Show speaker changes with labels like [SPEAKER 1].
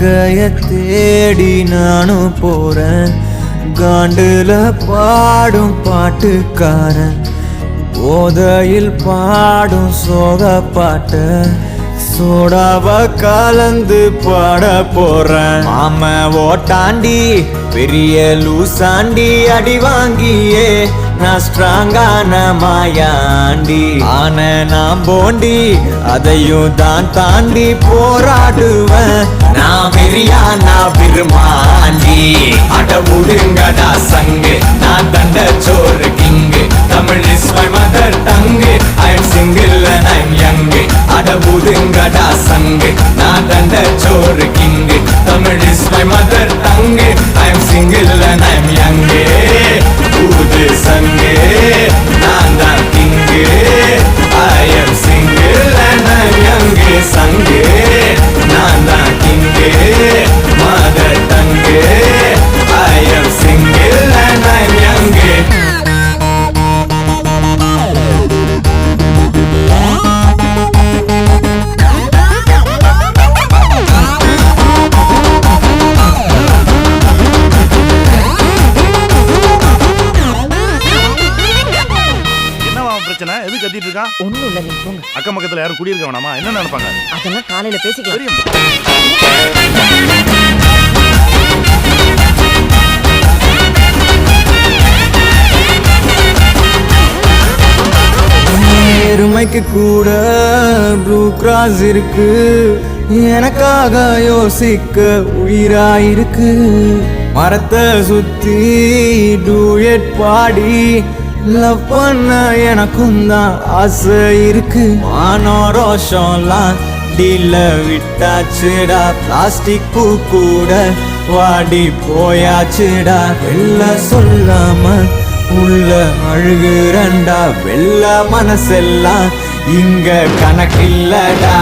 [SPEAKER 1] வாழ்க்கைய தேடி நானும் போறேன். காண்டுல பாடும் பாட்டுக்காரன் போதையில் பாடும் சோக பாட்ட சோடாவ கலந்து பாட போறேன். மாம ஓட்டாண்டி பெரிய லூசாண்டி அடி வாங்கியே நான் ஸ்ட்ராங்கான மாயாண்டி ஆன நான் போண்டி அதையும் தான் தாண்டி போராடுவேன். நான் வெறியா நான் விரும்பாண்டி அட முடுங்கடா சங்கு நான் தண்ட சோறு king Tamil is my mother tongue I am single and I'm young அட முடுங்கடா சங்கு நான் தண்ட சோறு king Tamil is my mother tongue I am single and I'm young ஊது சங்கு நான் தான் king I am single and I'm young சங்கு நான் தான் king mother tongue I am single and I'm young.
[SPEAKER 2] எது கத்திட்டு இருக்கான்?
[SPEAKER 3] ஒண்ணும் இல்ல, நீங்க போங்க.
[SPEAKER 2] அக்கம் பக்கத்துல யாரும் குடியிருக்க வேணாமா? என்ன நினைப்பாங்க?
[SPEAKER 3] அதெல்லாம் காலையில பேசிக்கலாம்.
[SPEAKER 1] எருமைக்கு கூட ப்ளூ கிராஸ் இருக்கு, எனக்காக யோசிக்க உயிராயிருக்கு. மரத்தை சுத்தி டூயட் பாடி லவ் பண்ண எனக்கும் தான் ஆசை இருக்கு. மானோ ரோஷம்லாம் டீல விட்டாச்சுடா, பிளாஸ்டிக் பூ கூட வாடி போயாச்சுடா. வெள்ள சொல்லாம உள்ள அழுகுறண்டா, வெள்ள மனசெல்லாம் இங்க கணக்கில்லடா.